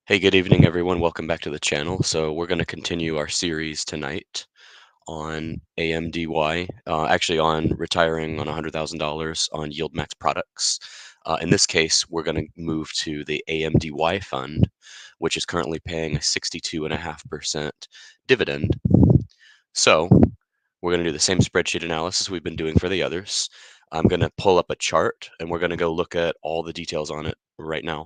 Hey, good evening, everyone. Welcome back to the channel. So we're going to continue our series tonight on AMDY, actually on retiring on $100,000 on YieldMax products. In this case, we're going to move to the AMDY fund, which is currently paying a 62.5% dividend. So we're going to do the same spreadsheet analysis we've been doing for the others. I'm going to pull up a chart and we're going to go look at all the details on it right now.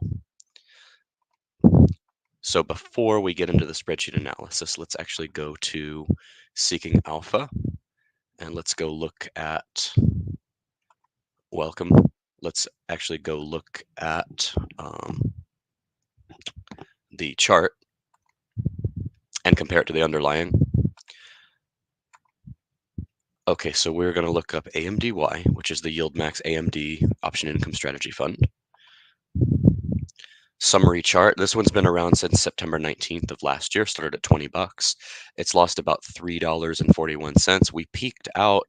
So before we get into the spreadsheet analysis, let's actually go to Seeking Alpha and let's go look at welcome. Let's actually go look at the chart and compare it to the underlying. Okay, so we're going to look up AMDY, which is the YieldMax AMD Option Income Strategy Fund. Summary chart. This one's been around since September 19th of last year, started at 20 bucks. It's lost about $3.41. We peaked out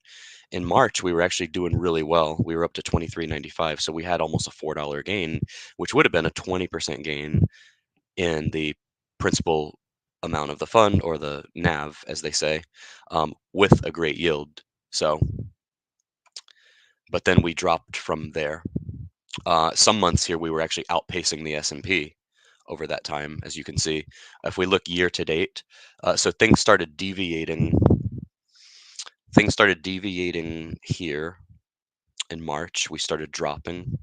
in March. We were actually doing really well. We were up to 23.95, so we had almost a $4 gain, which would have been a 20% gain in the principal amount of the fund, or the NAV, as they say, with a great yield. So, but then we dropped from there. Some months here we were actually outpacing the S&P over that time, as you can see. If we look year to date, so things started deviating. Things started deviating here in March. We started dropping,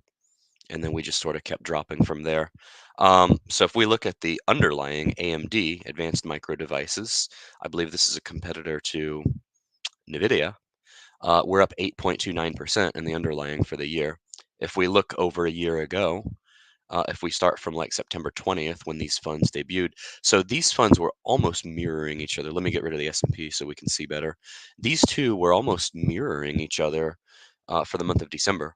and then we just sort of kept dropping from there. So if we look at the underlying AMD, Advanced Micro Devices, I believe this is a competitor to NVIDIA. We're up 8.29% in the underlying for the year. If we look over a year ago, if we start from like September 20th when these funds debuted, so these funds were almost mirroring each other. Let me get rid of the S&P so we can see better. These two were almost mirroring each other for the month of December.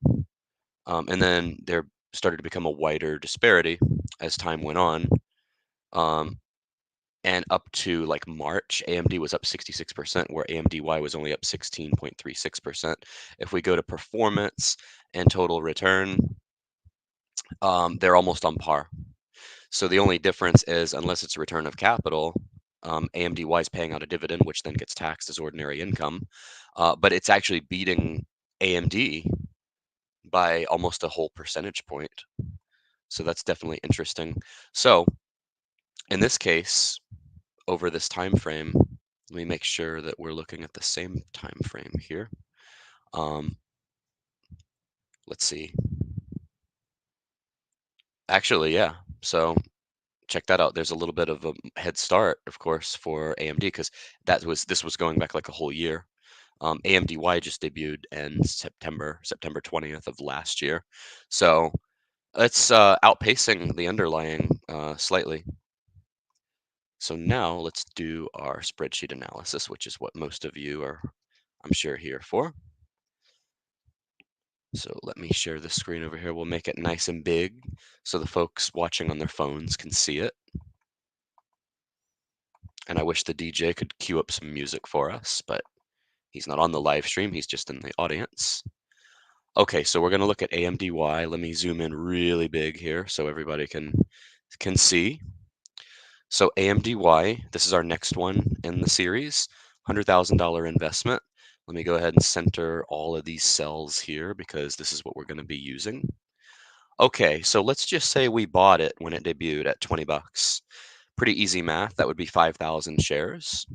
And then there started to become a wider disparity as time went on. And up to like March, AMD was up 66%, where AMDY was only up 16.36%. If we go to performance and total return, they're almost on par. So the only difference is, unless it's a return of capital, AMDY is paying out a dividend, which then gets taxed as ordinary income. But it's actually beating AMD by almost a whole percentage point. So that's definitely interesting. So in this case, over this time frame, let me make sure that we're looking at the same time frame here. Let's see. Actually, yeah. So check that out. There's a little bit of a head start, of course, for AMD, because this was going back like a whole year. AMDY just debuted in September 20th of last year. So it's outpacing the underlying slightly. So now let's do our spreadsheet analysis, which is what most of you are, I'm sure, here for. So let me share the screen over here. We'll make it nice and big so the folks watching on their phones can see it. And I wish the DJ could cue up some music for us, but he's not on the live stream. He's just in the audience. Okay, so we're going to look at AMDY. Let me zoom in really big here so everybody can see. So AMDY, this is our next one in the series, $100,000 investment. Let me go ahead and center all of these cells here because this is what we're going to be using. Okay, so let's just say we bought it when it debuted at 20 bucks. Pretty easy math. That would be 5,000 shares.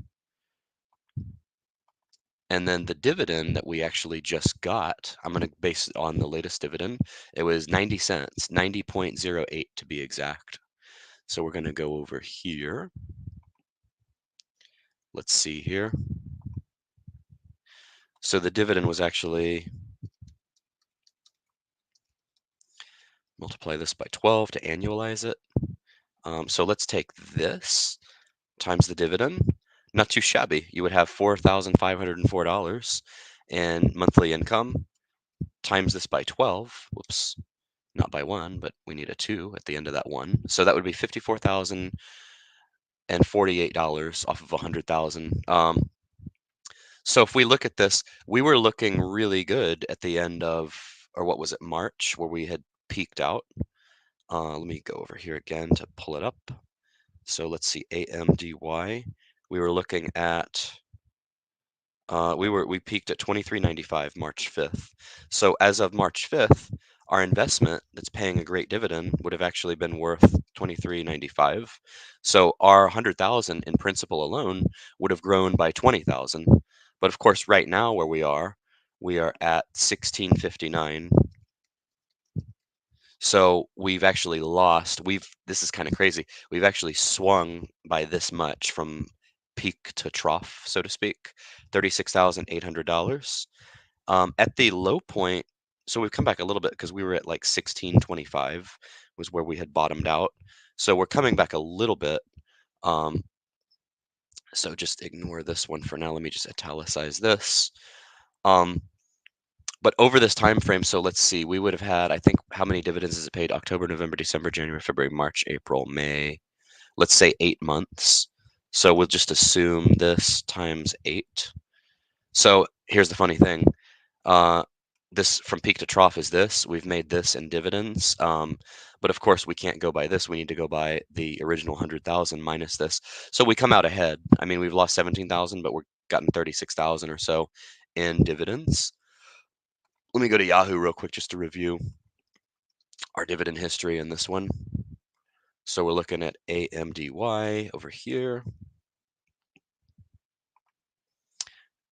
And then the dividend that we actually just got, I'm going to base it on the latest dividend. It was 90 cents, 90.08 to be exact. So we're going to go over here. Let's see here. So the dividend was actually, multiply this by 12 to annualize it. So let's take this times the dividend. Not too shabby. You would have $4,504 in monthly income. Times this by 12. Whoops, not by 1, but we need a 2 at the end of that 1. So that would be $54,048 off of 100,000. So if we look at this, we were looking really good at the end of, or what was it, March, where we had peaked out. Let me go over here again to pull it up. So let's see, AMDY. We were looking at we peaked at 23.95 March 5th. So as of March 5th, our investment that's paying a great dividend would have actually been worth 23.95. So our 100,000 in principal alone would have grown by 20,000. But of course, right now where we are at 1659. So we've actually lost, this is kind of crazy. We've actually swung by this much from peak to trough, so to speak, $36,800. At the low point, so we've come back a little bit because we were at like 1625 was where we had bottomed out. So we're coming back a little bit. Um, so just ignore this one for now. Let me just italicize this. Um, But over this time frame, so let's see, we would have had, I think, how many dividends is it paid? October, November, December, January, February, March, April, May. Let's say 8 months. So we'll just assume this times 8. So here's the funny thing. This from peak to trough is this. We've made this in dividends. But of course, we can't go by this. We need to go by the original 100,000 minus this. So we come out ahead. I mean, we've lost 17,000, but we're gotten 36,000 or so in dividends. Let me go to Yahoo real quick just to review our dividend history in this one. So we're looking at AMDY over here.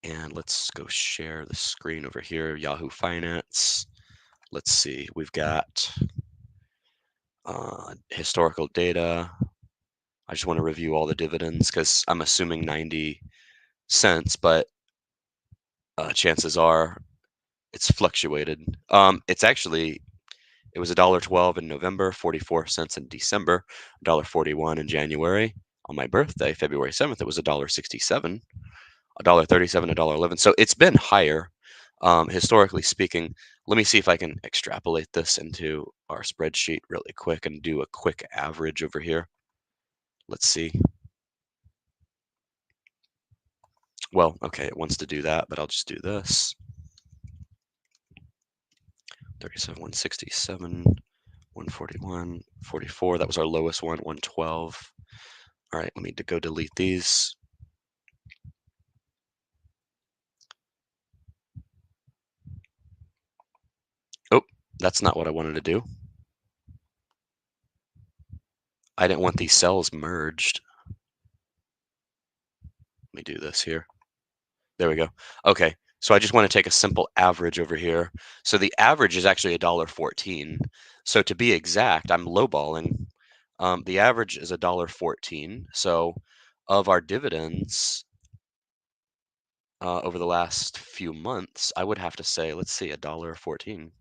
And let's go share the screen over here, Yahoo Finance. Let's see, we've got historical data. I just want to review all the dividends because I'm assuming 90 cents, but chances are it's fluctuated. It was $1.12 in November, 44 cents in December, $1.41 in January. On my birthday, February 7th, it was $1.67, $1.37, $1.11. So it's been higher, historically speaking. Let me see if I can extrapolate this into our spreadsheet really quick and do a quick average over here. Let's see. Well, okay, it wants to do that, but I'll just do this. 37, 167, 141, 44. That was our lowest one, 112. All right, let me go delete these. Oh, that's not what I wanted to do. I didn't want these cells merged. Let me do this here. There we go. Okay, so I just want to take a simple average over here. So the average is actually $1.14. So to be exact, I'm lowballing. The average is $1.14. So of our dividends over the last few months, I would have to say, let's see, $1.14.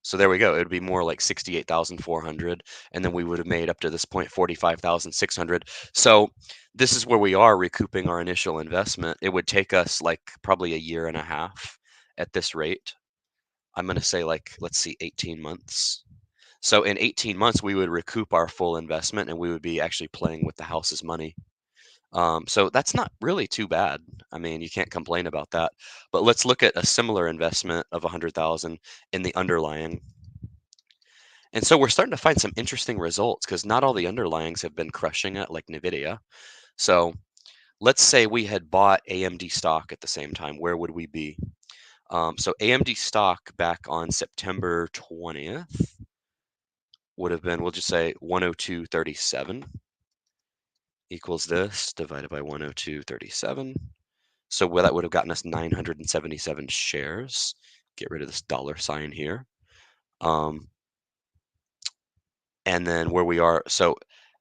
So there we go. It would be more like 68,400, and then we would have made up to this point 45,600. So this is where we are recouping our initial investment. It would take us like probably a year and a half at this rate. I'm going to say like, let's see, 18 months. So in 18 months, we would recoup our full investment and we would be actually playing with the house's money. So that's not really too bad. I mean, you can't complain about that. But let's look at a similar investment of 100,000 in the underlying. And so we're starting to find some interesting results because not all the underlyings have been crushing it like NVIDIA. So let's say we had bought AMD stock at the same time. Where would we be? So AMD stock back on September 20th would have been, we'll just say 102.37 equals this divided by 102.37. So that would have gotten us 977 shares. Get rid of this dollar sign here. And then where we are, so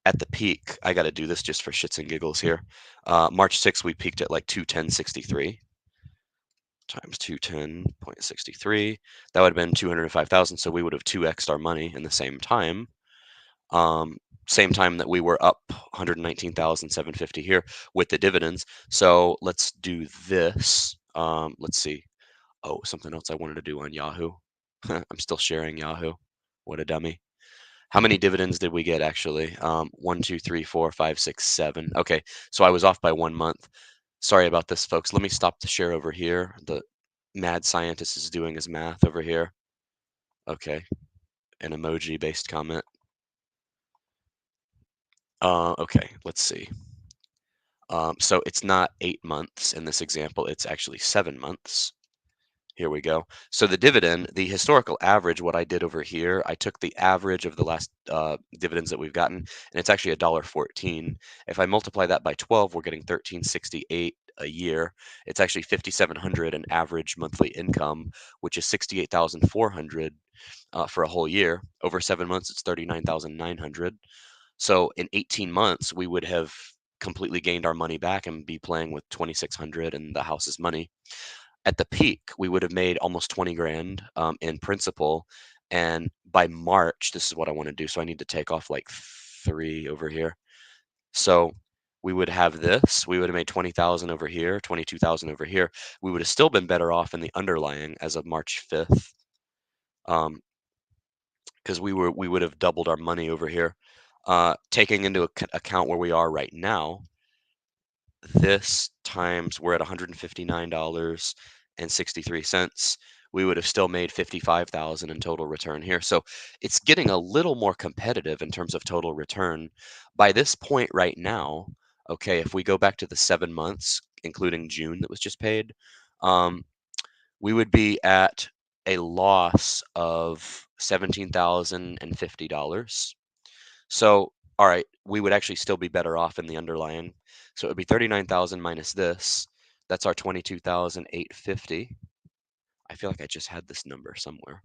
at the peak, I got to do this just for shits and giggles here. March 6th, we peaked at like 210.63 times 210.63. That would have been 205,000. So we would have 2x'd our money in the same time. Same time that we were up 119,750 here with the dividends. So let's do this. Let's see. Oh, something else I wanted to do on Yahoo. I'm still sharing Yahoo. What a dummy. How many dividends did we get actually? 1, 2, 3, 4, 5, 6, 7. Okay, so I was off by 1 month. Sorry about this, folks. Let me stop the share over here. The mad scientist is doing his math over here. Okay, an emoji-based comment. Okay, let's see. So it's not 8 months in this example, it's actually 7 months. Here we go. So the dividend, the historical average, what I did over here, I took the average of the last dividends that we've gotten, and it's actually $1.14. If I multiply that by 12, we're getting 1368 a year. It's actually 5,700 an average monthly income, which is 68,400 for a whole year. Over 7 months, it's 39,900. So in 18 months, we would have completely gained our money back and be playing with 2,600 and the house's money. At the peak, we would have made almost 20 grand in principal. And by March, this is what I want to do. So I need to take off like 3 over here. So we would have this. We would have made 20,000 over here, 22,000 over here. We would have still been better off in the underlying as of March 5th. Because we would have doubled our money over here. Taking into account where we are right now, this times we're at $159.63. We would have still made 55,000 in total return here. So it's getting a little more competitive in terms of total return. By this point right now, okay, if we go back to the 7 months, including June that was just paid, we would be at a loss of $17,050. So, all right, we would actually still be better off in the underlying. So it would be 39,000 minus this. That's our 22,850. I feel like I just had this number somewhere.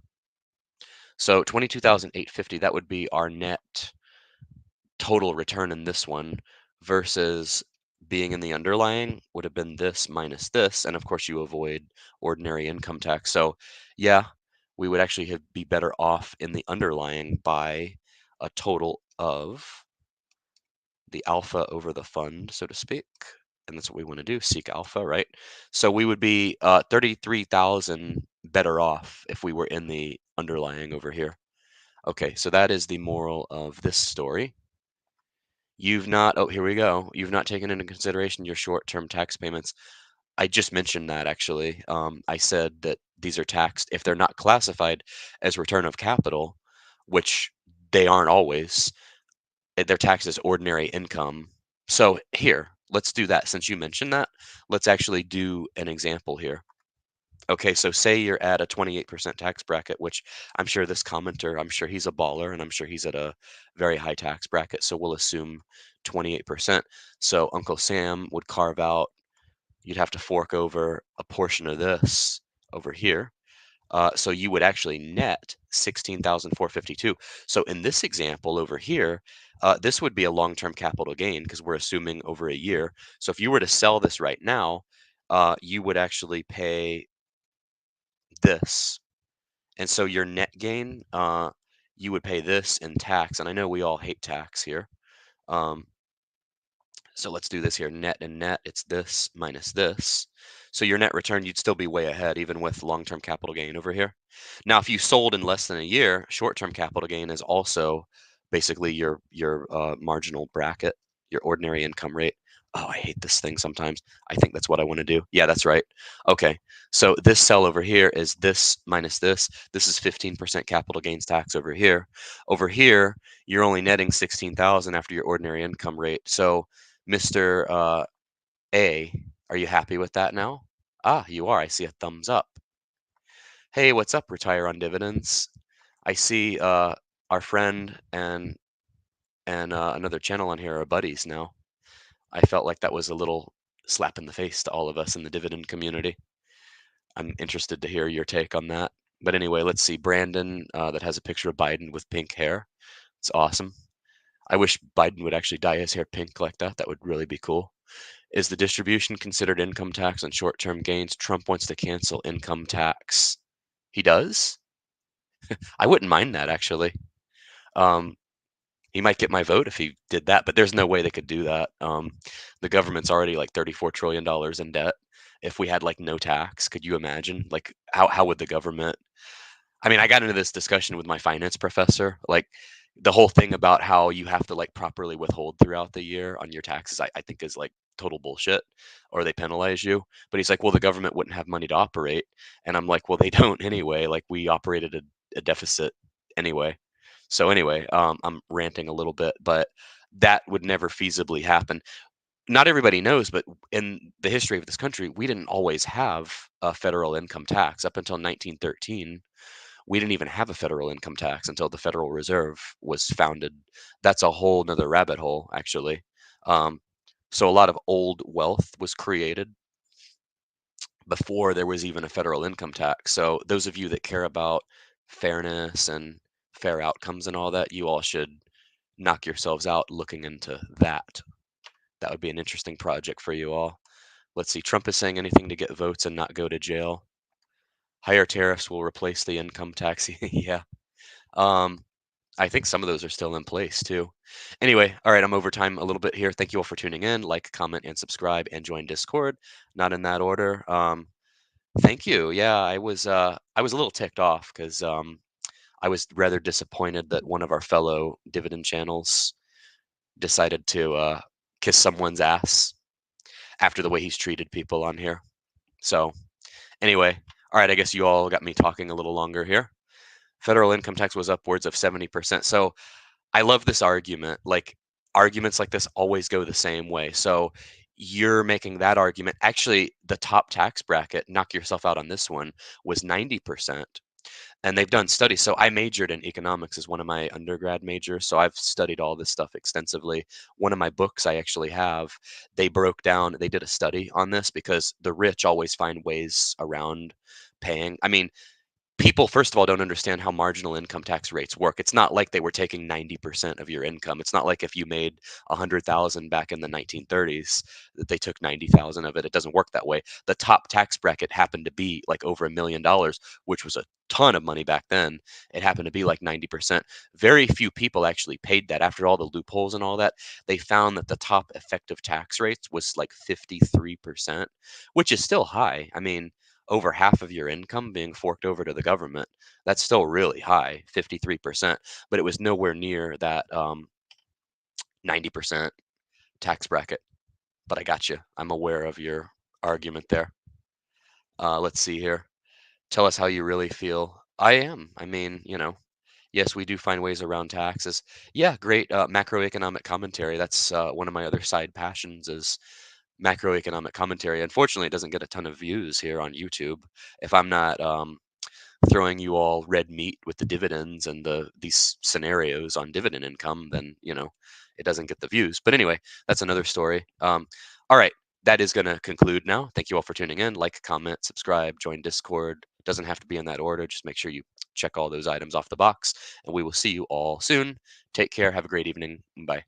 So 22,850, that would be our net total return in this one versus being in the underlying would have been this minus this. And of course, you avoid ordinary income tax. So, yeah, we would actually be better off in the underlying by a total of the alpha over the fund, so to speak. And that's what we want to do, seek alpha, right? So we would be 33,000 better off if we were in the underlying over here. Okay, so that is the moral of this story. You've not, oh, here we go. You've not taken into consideration your short-term tax payments. I just mentioned that actually. I said that these are taxed if they're not classified as return of capital, which they aren't always. They're taxed as ordinary income. So here, let's do that. Since you mentioned that, let's actually do an example here. Okay, so say you're at a 28% tax bracket, which I'm sure this commenter, I'm sure he's a baller and I'm sure he's at a very high tax bracket. So we'll assume 28%. So Uncle Sam would carve out, you'd have to fork over a portion of this over here. So you would actually net 16,452. So in this example over here, this would be a long-term capital gain because we're assuming over a year. So if you were to sell this right now, you would actually pay this. And so your net gain, you would pay this in tax. And I know we all hate tax here. Um, So let's do this here. Net and net, it's this minus this. So your net return, you'd still be way ahead, even with long-term capital gain over here. Now, if you sold in less than a year, short-term capital gain is also basically your marginal bracket, your ordinary income rate. Oh, I hate this thing sometimes. I think that's what I want to do. Yeah, that's right. Okay, so this cell over here is this minus this. This is 15% capital gains tax over here. Over here, you're only netting 16,000 after your ordinary income rate. So Mr. A, are you happy with that now? Ah, you are. I see a thumbs up. Hey, what's up, Retire on Dividends? I see our friend and another channel on here are buddies now. I felt like that was a little slap in the face to all of us in the dividend community. I'm interested to hear your take on that. But anyway, let's see. Brandon, that has a picture of Biden with pink hair. It's awesome. I wish Biden would actually dye his hair pink like that. That would really be cool. Is the distribution considered income tax on short-term gains? Trump wants to cancel income tax. He does? I wouldn't mind that actually. Um, he might get my vote if he did that, but there's no way they could do that. The government's already like $34 trillion in debt. If we had like no tax, could you imagine? Like how would the government I mean, I got into this discussion with my finance professor, like the whole thing about how you have to like properly withhold throughout the year on your taxes, I think is like total bullshit, or they penalize you. But he's like, well, the government wouldn't have money to operate. And I'm like, well, they don't anyway. Like we operated a deficit anyway. So anyway, I'm ranting a little bit, but that would never feasibly happen. Not everybody knows, but in the history of this country, we didn't always have a federal income tax. Up until 1913, we didn't even have a federal income tax until the Federal Reserve was founded. That's a whole nother rabbit hole, actually. Um, so a lot of old wealth was created before there was even a federal income tax. So those of you that care about fairness and fair outcomes and all that, you all should knock yourselves out looking into that. That would be an interesting project for you all. Let's see. Trump is saying anything to get votes and not go to jail. Higher tariffs will replace the income tax. Yeah. Um, I think some of those are still in place too. Anyway, all right, I'm over time a little bit here. Thank you all for tuning in. Like, comment, and subscribe, and join Discord. Not in that order. Thank you. Yeah, I was a little ticked off because I was rather disappointed that one of our fellow dividend channels decided to kiss someone's ass after the way he's treated people on here. So anyway, all right, I guess you all got me talking a little longer here. Federal income tax was upwards of 70%. So I love this argument. Like arguments like this always go the same way. So you're making that argument. Actually, the top tax bracket, knock yourself out on this one, was 90%. And they've done studies. So I majored in economics as one of my undergrad majors. So I've studied all this stuff extensively. One of my books I actually have, they broke down, they did a study on this because the rich always find ways around paying. I mean, people first of all don't understand how marginal income tax rates work. It's not like they were taking 90% of your income. It's not like if you made 100,000 back in the 1930s that they took 90,000 of it. It doesn't work that way. The top tax bracket happened to be like over $1 million, which was a ton of money back then. It happened to be like 90%. Very few people actually paid that. After all the loopholes and all that, they found that the top effective tax rates was like 53%, which is still high. I mean, over half of your income being forked over to the government, that's still really high, 53%, but it was nowhere near that 90% tax bracket. But I got you. I'm aware of your argument there. Let's see here. Tell us how you really feel. I am. I mean, yes, we do find ways around taxes. Yeah, great macroeconomic commentary. That's one of my other side passions is macroeconomic commentary. Unfortunately, it doesn't get a ton of views here on YouTube. If I'm not throwing you all red meat with the dividends and these scenarios on dividend income, then it doesn't get the views. But anyway, that's another story. All right, that is going to conclude now. Thank you all for tuning in. Like, comment, subscribe, join Discord. Doesn't have to be in that order. Just make sure you check all those items off the box, and we will see you all soon. Take care. Have a great evening. Bye.